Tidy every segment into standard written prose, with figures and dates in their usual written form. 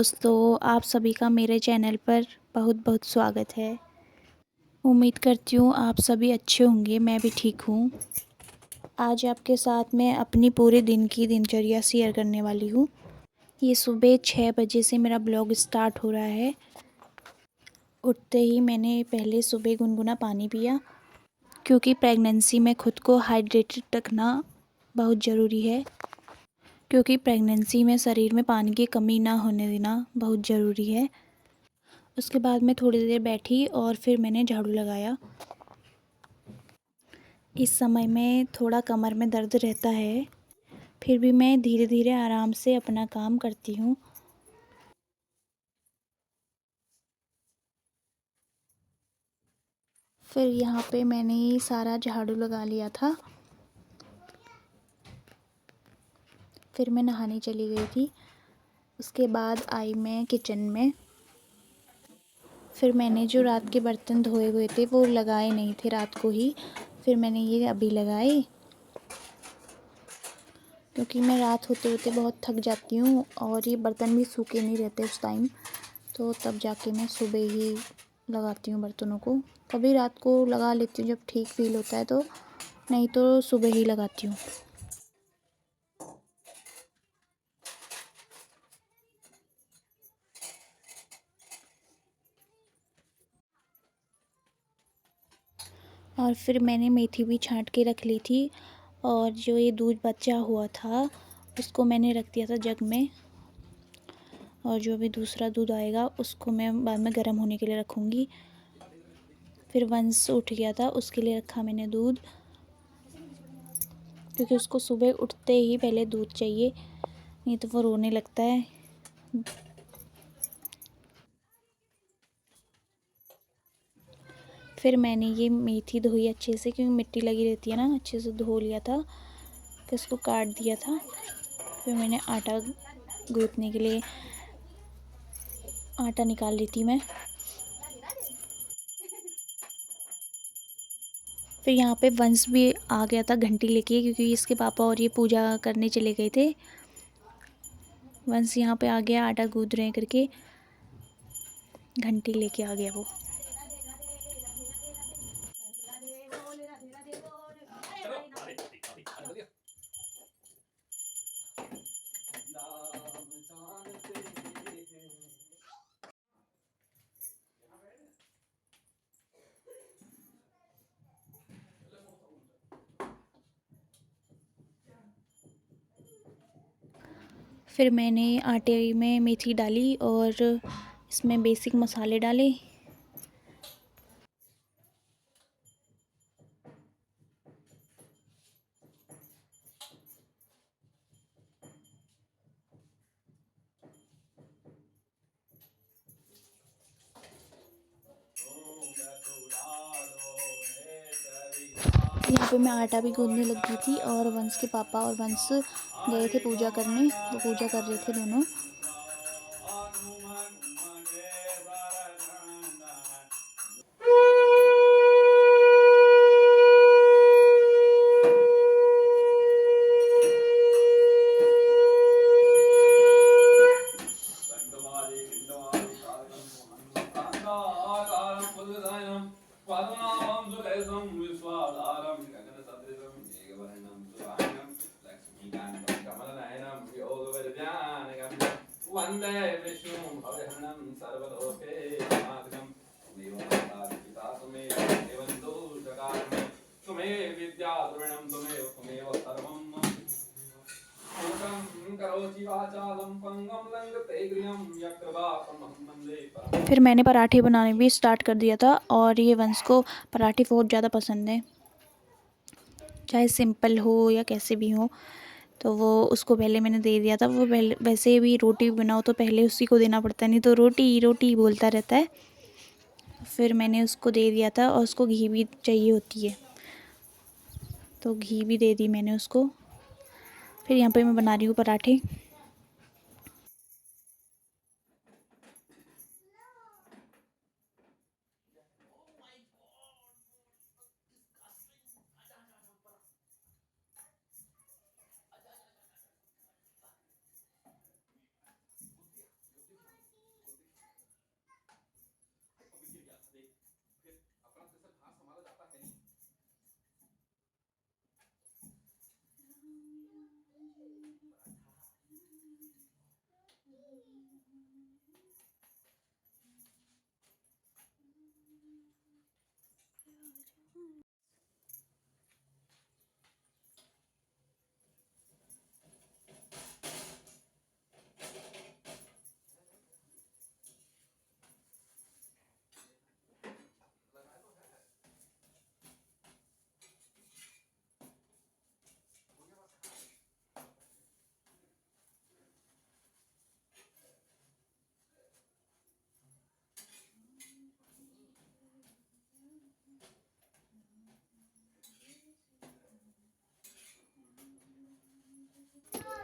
दोस्तों, आप सभी का मेरे चैनल पर बहुत बहुत स्वागत है। उम्मीद करती हूँ आप सभी अच्छे होंगे, मैं भी ठीक हूँ। आज आपके साथ मैं अपनी पूरे दिन की दिनचर्या शेयर करने वाली हूँ। ये सुबह 6 बजे से मेरा ब्लॉग स्टार्ट हो रहा है। उठते ही मैंने पहले सुबह गुनगुना पानी पिया, क्योंकि प्रेगनेंसी में खुद को हाइड्रेटेड रखना बहुत ज़रूरी है। क्योंकि प्रेगनेंसी में शरीर में पानी की कमी ना होने देना बहुत ज़रूरी है। उसके बाद मैं थोड़ी देर बैठी और फिर मैंने झाड़ू लगाया। इस समय में थोड़ा कमर में दर्द रहता है, फिर भी मैं धीरे धीरे आराम से अपना काम करती हूँ। फिर यहाँ पे मैंने सारा झाड़ू लगा लिया था। फिर मैं नहाने चली गई थी। उसके बाद आई मैं किचन में। फिर मैंने जो रात के बर्तन धोए हुए थे वो लगाए नहीं थे रात को ही, फिर मैंने ये अभी लगाए, क्योंकि मैं रात होते होते बहुत थक जाती हूँ और ये बर्तन भी सूखे नहीं रहते उस टाइम, तो तब जाके मैं सुबह ही लगाती हूँ बर्तनों को। कभी रात को लगा लेती हूँ जब ठीक फील होता है तो, नहीं तो सुबह ही लगाती हूँ। और फिर मैंने मेथी भी छांट के रख ली थी, और जो ये दूध बचा हुआ था उसको मैंने रख दिया था जग में, और जो भी दूसरा दूध आएगा उसको मैं बाद में गर्म होने के लिए रखूँगी। फिर वंश उठ गया था, उसके लिए रखा मैंने दूध, क्योंकि उसको सुबह उठते ही पहले दूध चाहिए, नहीं तो वो रोने लगता है। फिर मैंने ये मेथी धोई अच्छे से, क्योंकि मिट्टी लगी रहती है ना, अच्छे से धो लिया था। फिर इसको काट दिया था। फिर मैंने आटा गूँथने के लिए आटा निकाल ली थी मैं। फिर यहाँ पे वंश भी आ गया था घंटी लेके, क्योंकि इसके पापा और ये पूजा करने चले गए थे। वंश यहाँ पे आ गया आटा गूँथ रहे करके, घंटी लेके आ गया वो। फिर मैंने आटे में मेथी डाली और इसमें बेसिक मसाले डाले। यहाँ पे मैं आटा भी गूँथने लगी थी, और वंश के पापा और वंश गए थे पूजा करने, वो पूजा कर रहे थे दोनों। वंदे विष्णु भवहरणं सर्वलोकैकनाथं त्वमेव माता पिता त्वमेव देवबन्धु जगन्नाथ त्वमेव विद्या द्रविणं त्वमेव सर्वं मम मूकं करोति वाचालं पंगुं लंघते गिरिं यत्कृपातमहं वन्दे परमं। फिर मैंने पराठे बनाने भी स्टार्ट कर दिया था, और ये वंश को पराठे बहुत ज़्यादा पसंद है, चाहे सिंपल हो या कैसे भी हो। तो वो उसको पहले मैंने दे दिया था। वो पहले वैसे भी रोटी बनाओ तो पहले उसी को देना पड़ता है, नहीं तो रोटी रोटी बोलता रहता है। फिर मैंने उसको दे दिया था, और उसको घी भी चाहिए होती है, तो घी भी दे दी मैंने उसको। फिर यहाँ पे मैं बना रही हूँ पराठे।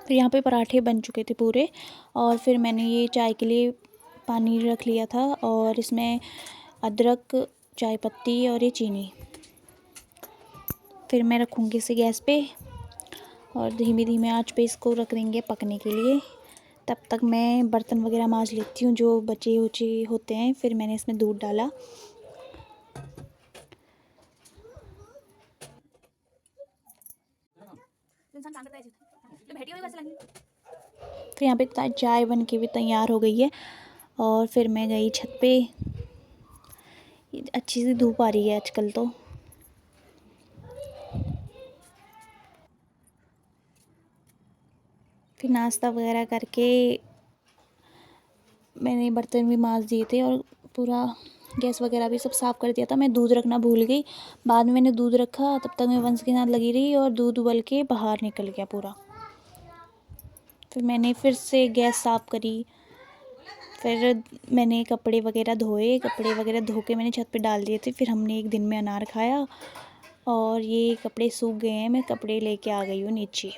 फिर यहाँ पे पराठे बन चुके थे पूरे, और फिर मैंने ये चाय के लिए पानी रख लिया था, और इसमें अदरक, चाय पत्ती और ये चीनी। फिर मैं रखूँगी इसे गैस पे और धीमी धीमे आंच पे इसको रख देंगे पकने के लिए। तब तक मैं बर्तन वगैरह मांज लेती हूँ जो बचे उचे होते हैं। फिर मैंने इसमें दूध डाला। फिर यहाँ पे चाय बन के भी तैयार हो गई है, और फिर मैं गई छत पे। अच्छी सी धूप आ रही है आजकल तो। फिर नाश्ता वगैरह करके मैंने बर्तन भी मांज दिए थे और पूरा गैस वगैरह भी सब साफ़ कर दिया था। मैं दूध रखना भूल गई, बाद में मैंने दूध रखा, तब तक मैं वंश के साथ लगी रही और दूध उबल के बाहर निकल गया पूरा। फिर मैंने फिर से गैस साफ़ करी। फिर मैंने कपड़े वगैरह धोए, कपड़े वगैरह धो के मैंने छत पे डाल दिए थे। फिर हमने एक दिन में अनार खाया, और ये कपड़े सूख गए हैं, मैं कपड़े लेके आ गई हूँ नीचे।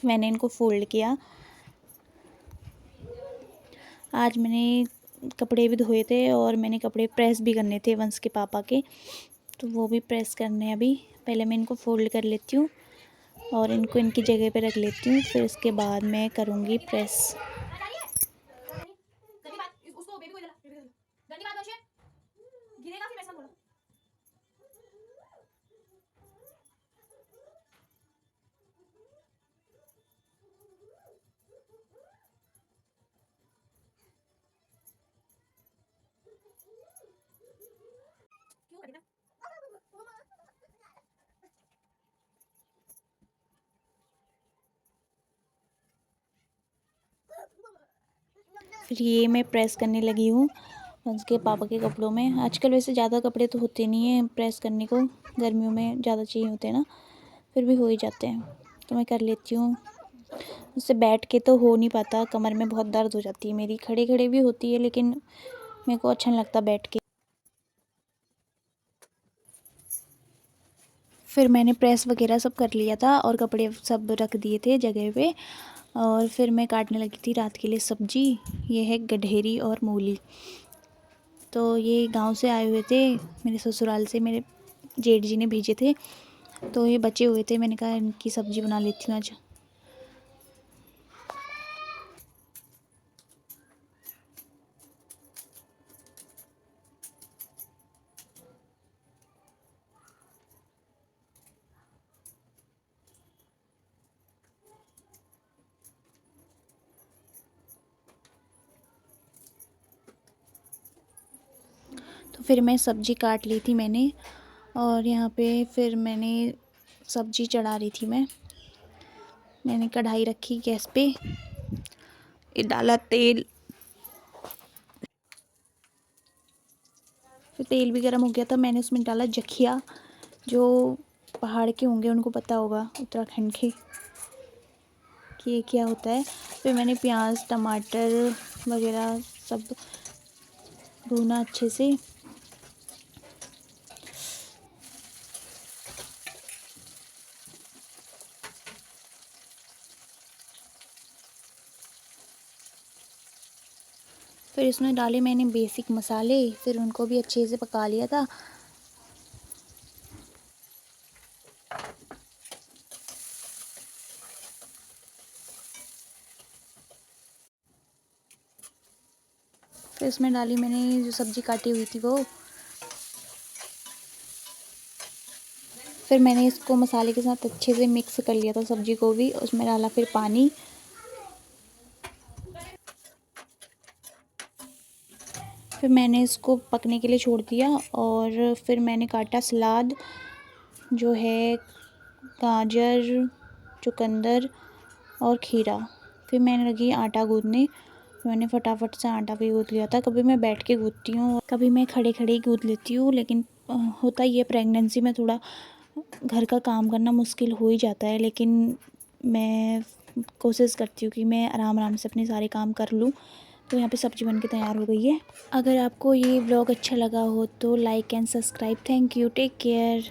मैंने इनको फोल्ड किया। आज मैंने कपड़े भी धोए थे और मैंने कपड़े प्रेस भी करने थे वंश के पापा के, तो वो भी प्रेस करने हैं अभी। पहले मैं इनको फोल्ड कर लेती हूँ और इनको इनकी जगह पे रख लेती हूँ, फिर उसके बाद मैं करूँगी प्रेस। फिर ये मैं प्रेस करने लगी हूँ उसके पापा के कपड़ों में। आजकल वैसे ज़्यादा कपड़े तो होते नहीं हैं प्रेस करने को, गर्मियों में ज़्यादा चाहिए होते हैं ना, फिर भी हो ही जाते हैं, तो मैं कर लेती हूँ। उससे बैठ के तो हो नहीं पाता, कमर में बहुत दर्द हो जाती है मेरी। खड़े खड़े भी होती है लेकिन मेरे को अच्छा नहीं लगता बैठ के। फिर मैंने प्रेस वगैरह सब कर लिया था और कपड़े सब रख दिए थे जगह पे, और फिर मैं काटने लगी थी रात के लिए सब्जी। ये है गधेरी और मूली। तो ये गांव से आए हुए थे मेरे ससुराल से, मेरे जेठ जी ने भेजे थे, तो ये बचे हुए थे। मैंने कहा इनकी सब्ज़ी बना लेती हूँ आज। तो फिर मैं सब्ज़ी काट ली थी मैंने, और यहाँ पे फिर मैंने सब्ज़ी चढ़ा रही थी। मैंने कढ़ाई रखी गैस पे, ये डाला तेल। फिर तेल भी गर्म हो गया था, मैंने उसमें डाला जखिया। जो पहाड़ के होंगे उनको पता होगा, उत्तराखंड के, कि ये क्या होता है। फिर मैंने प्याज टमाटर वगैरह सब भूना अच्छे से। फिर इसमें डाले मैंने बेसिक मसाले, फिर उनको भी अच्छे से पका लिया था। फिर इसमें डाली मैंने जो सब्ज़ी काटी हुई थी वो। फिर मैंने इसको मसाले के साथ अच्छे से मिक्स कर लिया था सब्ज़ी को भी। उसमें डाला फिर पानी। फिर मैंने इसको पकने के लिए छोड़ दिया और फिर मैंने काटा सलाद, जो है गाजर, चुकंदर और खीरा। फिर मैंने लगी आटा गूँथने। मैंने फटाफट से आटा भी गूँथ लिया था। कभी मैं बैठ के गूँथती हूँ, कभी मैं खड़े खड़े ही गूँथ लेती हूँ, लेकिन होता ये प्रेगनेंसी में थोड़ा घर का काम करना मुश्किल हो ही जाता है, लेकिन मैं कोशिश करती हूँ कि मैं आराम आराम से अपने सारे काम कर लूँ। तो यहाँ पे सब्ज़ी बन के तैयार हो गई है। अगर आपको ये व्लॉग अच्छा लगा हो तो like and subscribe. Thank you, take care.